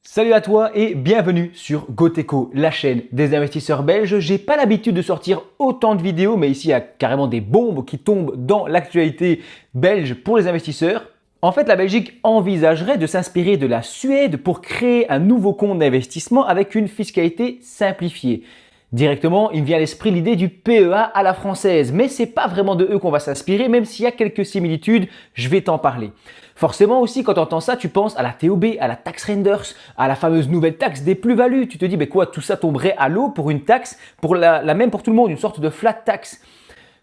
Salut à toi et bienvenue sur Goteco, la chaîne des investisseurs belges. J'ai pas l'habitude de sortir autant de vidéos, mais ici il y a carrément des bombes qui tombent dans l'actualité belge pour les investisseurs. En fait, la Belgique envisagerait de s'inspirer de la Suède pour créer un nouveau compte d'investissement avec une fiscalité simplifiée. Directement, il me vient à l'esprit l'idée du PEA à la française, mais c'est pas vraiment de eux qu'on va s'inspirer, même s'il y a quelques similitudes, je vais t'en parler. Forcément aussi, quand tu entends ça, tu penses à la TOB, à la tax renders, à la fameuse nouvelle taxe des plus-values. Tu te dis, mais quoi, tout ça tomberait à l'eau pour une taxe, pour la même pour tout le monde, une sorte de flat tax.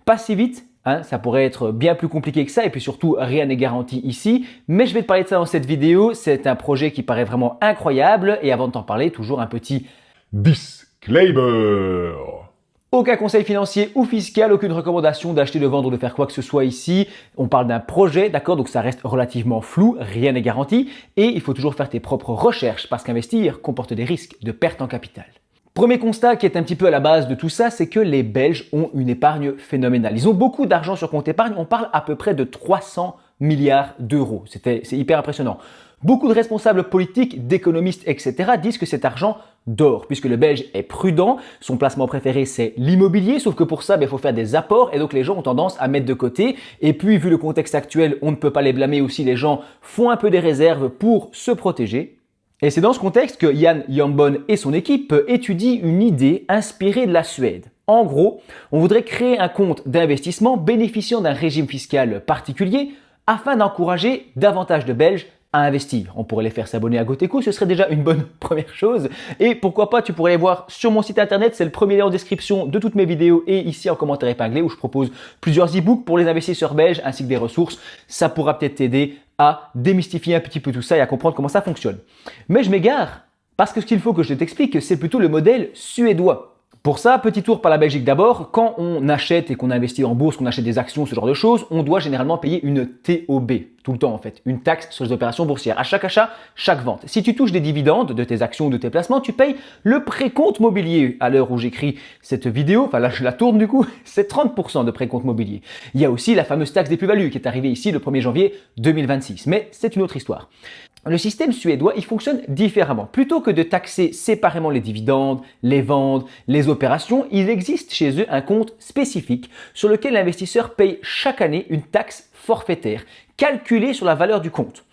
Pas si vite, hein, ça pourrait être bien plus compliqué que ça, et puis surtout, rien n'est garanti ici. Mais je vais te parler de ça dans cette vidéo. C'est un projet qui paraît vraiment incroyable, et avant de t'en parler, toujours un petit disclaimer. Aucun conseil financier ou fiscal, aucune recommandation d'acheter, de vendre ou de faire quoi que ce soit ici. On parle d'un projet, d'accord, donc ça reste relativement flou, rien n'est garanti. Et il faut toujours faire tes propres recherches parce qu'investir comporte des risques de perte en capital. Premier constat qui est un petit peu à la base de tout ça, c'est que les Belges ont une épargne phénoménale. Ils ont beaucoup d'argent sur compte épargne, on parle à peu près de 300 milliards d'euros. C'est hyper impressionnant. Beaucoup de responsables politiques, d'économistes, etc. disent que cet argent dort, puisque le Belge est prudent, son placement préféré c'est l'immobilier, sauf que pour ça, il faut faire des apports et donc les gens ont tendance à mettre de côté. Et puis, vu le contexte actuel, on ne peut pas les blâmer aussi, les gens font un peu des réserves pour se protéger. Et c'est dans ce contexte que Jan Jambon et son équipe étudient une idée inspirée de la Suède. En gros, on voudrait créer un compte d'investissement bénéficiant d'un régime fiscal particulier afin d'encourager davantage de Belges à investir. On pourrait les faire s'abonner à Goteco, ce serait déjà une bonne première chose. Et pourquoi pas, tu pourrais les voir sur mon site internet, c'est le premier lien en description de toutes mes vidéos et ici en commentaire épinglé où je propose plusieurs e-books pour les investisseurs belges ainsi que des ressources. Ça pourra peut-être t'aider à démystifier un petit peu tout ça et à comprendre comment ça fonctionne. Mais je m'égare parce que ce qu'il faut que je t'explique, c'est plutôt le modèle suédois. Pour ça, petit tour par la Belgique d'abord. Quand on achète et qu'on investit en bourse, qu'on achète des actions, ce genre de choses, on doit généralement payer une TOB, tout le temps en fait, une taxe sur les opérations boursières. À chaque achat, chaque vente. Si tu touches des dividendes de tes actions ou de tes placements, tu payes le précompte mobilier. À l'heure où j'écris cette vidéo, enfin là je la tourne du coup, c'est 30% de précompte mobilier. Il y a aussi la fameuse taxe des plus-values qui est arrivée ici le 1er janvier 2026, mais c'est une autre histoire. Le système suédois, il fonctionne différemment. Plutôt que de taxer séparément les dividendes, les ventes, les opérations, il existe chez eux un compte spécifique sur lequel l'investisseur paye chaque année une taxe forfaitaire calculée sur la valeur du compte.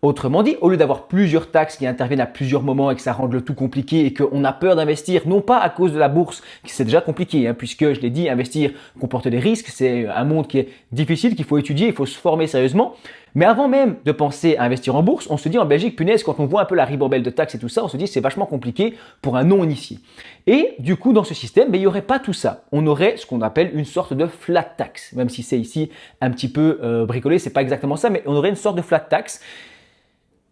Autrement dit, au lieu d'avoir plusieurs taxes qui interviennent à plusieurs moments et que ça rende le tout compliqué et qu'on a peur d'investir, non pas à cause de la bourse, qui c'est déjà compliqué, puisque je l'ai dit, investir comporte des risques, c'est un monde qui est difficile, qu'il faut étudier, il faut se former sérieusement. Mais avant même de penser à investir en bourse, on se dit en Belgique, punaise, quand on voit un peu la ribambelle de taxes et tout ça, on se dit c'est vachement compliqué pour un non-initié. Et du coup, dans ce système, il n'y aurait pas tout ça. On aurait ce qu'on appelle une sorte de flat tax, même si c'est ici un petit peu bricolé, c'est pas exactement ça, mais on aurait une sorte de flat tax.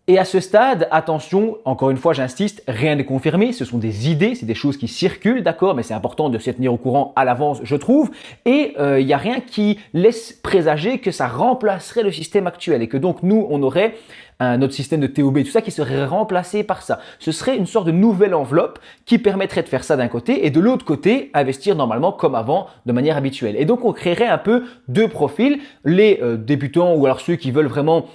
Et à ce stade, attention, encore une fois j'insiste, rien n'est confirmé, ce sont des idées, c'est des choses qui circulent, d'accord, mais c'est important de s'y tenir au courant à l'avance, je trouve, et il n'y a rien qui laisse présager que ça remplacerait le système actuel et que donc nous, on aurait un autre système de TOB, tout ça qui serait remplacé par ça. Ce serait une sorte de nouvelle enveloppe qui permettrait de faire ça d'un côté et de l'autre côté, investir normalement comme avant, de manière habituelle. Et donc, on créerait un peu deux profils, les débutants ou alors ceux qui veulent vraiment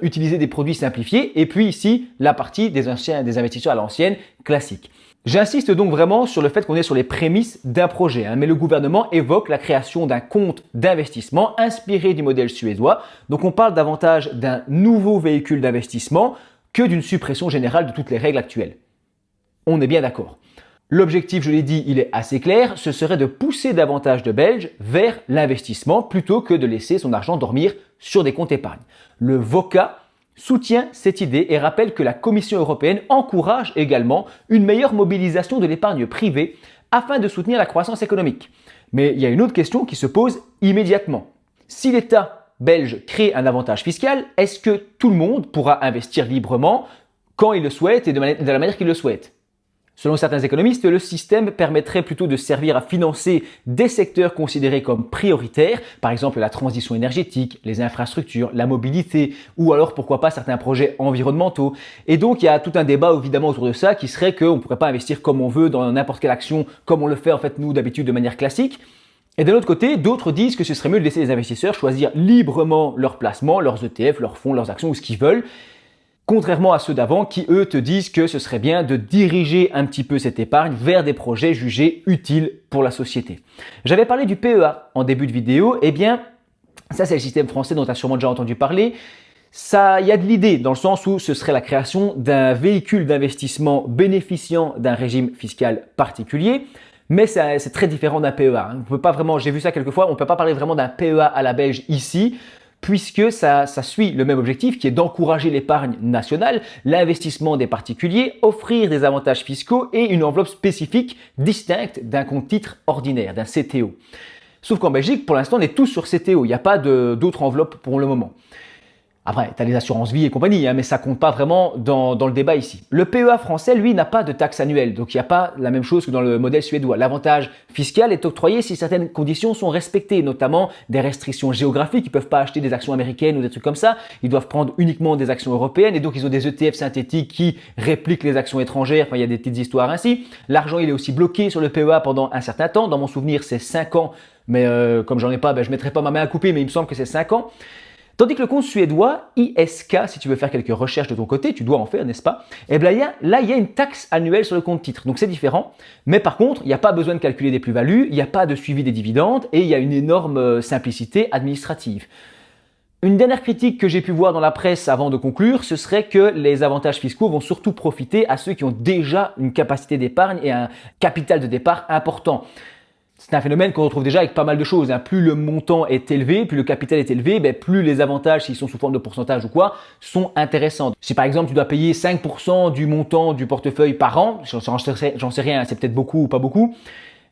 utiliser des produits simplifiés et puis ici, la partie des investisseurs à l'ancienne, classique. J'insiste donc vraiment sur le fait qu'on est sur les prémices d'un projet, mais le gouvernement évoque la création d'un compte d'investissement inspiré du modèle suédois. Donc on parle davantage d'un nouveau véhicule d'investissement que d'une suppression générale de toutes les règles actuelles. On est bien d'accord. L'objectif, je l'ai dit, il est assez clair, ce serait de pousser davantage de Belges vers l'investissement plutôt que de laisser son argent dormir sur des comptes épargne. Le VOCA soutient cette idée et rappelle que la Commission européenne encourage également une meilleure mobilisation de l'épargne privée afin de soutenir la croissance économique. Mais il y a une autre question qui se pose immédiatement. Si l'État belge crée un avantage fiscal, est-ce que tout le monde pourra investir librement quand il le souhaite et de la manière qu'il le souhaite ? Selon certains économistes, le système permettrait plutôt de servir à financer des secteurs considérés comme prioritaires, par exemple la transition énergétique, les infrastructures, la mobilité, ou alors pourquoi pas certains projets environnementaux. Et donc il y a tout un débat évidemment autour de ça qui serait qu'on ne pourrait pas investir comme on veut dans n'importe quelle action, comme on le fait en fait nous d'habitude de manière classique. Et d'un autre côté, d'autres disent que ce serait mieux de laisser les investisseurs choisir librement leurs placements, leurs ETF, leurs fonds, leurs actions ou ce qu'ils veulent. Contrairement à ceux d'avant qui, eux, te disent que ce serait bien de diriger un petit peu cette épargne vers des projets jugés utiles pour la société. J'avais parlé du PEA en début de vidéo. Eh bien, ça, c'est le système français dont tu as sûrement déjà entendu parler. Il y a de l'idée dans le sens où ce serait la création d'un véhicule d'investissement bénéficiant d'un régime fiscal particulier. Mais c'est très différent d'un PEA. On peut pas vraiment, j'ai vu ça quelques fois, on ne peut pas parler vraiment d'un PEA à la belge ici, puisque ça suit le même objectif qui est d'encourager l'épargne nationale, l'investissement des particuliers, offrir des avantages fiscaux et une enveloppe spécifique distincte d'un compte titre ordinaire, d'un CTO. Sauf qu'en Belgique, pour l'instant, on est tous sur CTO, il n'y a pas d'autre enveloppe pour le moment. Après, tu as les assurances vie et compagnie, mais ça compte pas vraiment dans le débat ici. Le PEA français, lui, n'a pas de taxe annuelle, donc il n'y a pas la même chose que dans le modèle suédois. L'avantage fiscal est octroyé si certaines conditions sont respectées, notamment des restrictions géographiques. Ils ne peuvent pas acheter des actions américaines ou des trucs comme ça. Ils doivent prendre uniquement des actions européennes et donc ils ont des ETF synthétiques qui répliquent les actions étrangères. Enfin, il y a des petites histoires ainsi. L'argent, il est aussi bloqué sur le PEA pendant un certain temps. Dans mon souvenir, c'est 5 ans, mais comme j'en ai pas, je ne mettrai pas ma main à couper, mais il me semble que c'est 5 ans. Tandis que le compte suédois, ISK, si tu veux faire quelques recherches de ton côté, tu dois en faire, n'est-ce pas? Eh bien, il y a une taxe annuelle sur le compte titre, donc c'est différent. Mais par contre, il n'y a pas besoin de calculer des plus-values, il n'y a pas de suivi des dividendes et il y a une énorme simplicité administrative. Une dernière critique que j'ai pu voir dans la presse avant de conclure, ce serait que les avantages fiscaux vont surtout profiter à ceux qui ont déjà une capacité d'épargne et un capital de départ important. C'est un phénomène qu'on retrouve déjà avec pas mal de choses. Plus le montant est élevé, plus le capital est élevé, plus les avantages, s'ils sont sous forme de pourcentage ou quoi, sont intéressants. Si par exemple tu dois payer 5% du montant du portefeuille par an, j'en sais rien, c'est peut-être beaucoup ou pas beaucoup,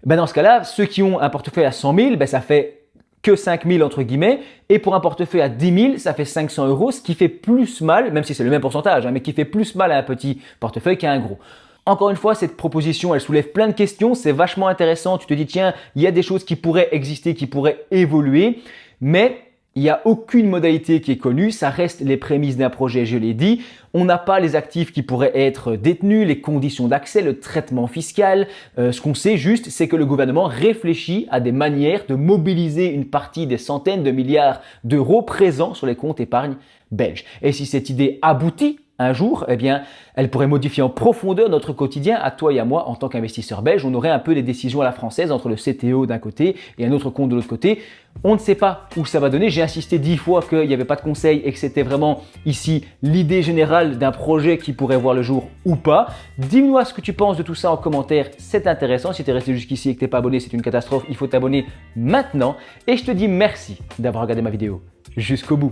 dans ce cas-là, ceux qui ont un portefeuille à 100 000, ça fait que 5 000 entre guillemets, et pour un portefeuille à 10 000, ça fait 500 €, ce qui fait plus mal, même si c'est le même pourcentage, mais qui fait plus mal à un petit portefeuille qu'à un gros. Encore une fois, cette proposition, elle soulève plein de questions, c'est vachement intéressant. Tu te dis, tiens, il y a des choses qui pourraient exister, qui pourraient évoluer, mais il n'y a aucune modalité qui est connue, ça reste les prémices d'un projet, je l'ai dit. On n'a pas les actifs qui pourraient être détenus, les conditions d'accès, le traitement fiscal. Ce qu'on sait juste, c'est que le gouvernement réfléchit à des manières de mobiliser une partie des centaines de milliards d'euros présents sur les comptes épargne belges. Et si cette idée aboutit, un jour, eh bien, elle pourrait modifier en profondeur notre quotidien à toi et à moi en tant qu'investisseurs belges. On aurait un peu des décisions à la française entre le CTO d'un côté et un autre compte de l'autre côté. On ne sait pas où ça va donner. J'ai insisté 10 fois qu'il n'y avait pas de conseil et que c'était vraiment ici l'idée générale d'un projet qui pourrait voir le jour ou pas. Dis-moi ce que tu penses de tout ça en commentaire. C'est intéressant. Si tu es resté jusqu'ici et que tu n'es pas abonné, c'est une catastrophe. Il faut t'abonner maintenant. Et je te dis merci d'avoir regardé ma vidéo jusqu'au bout.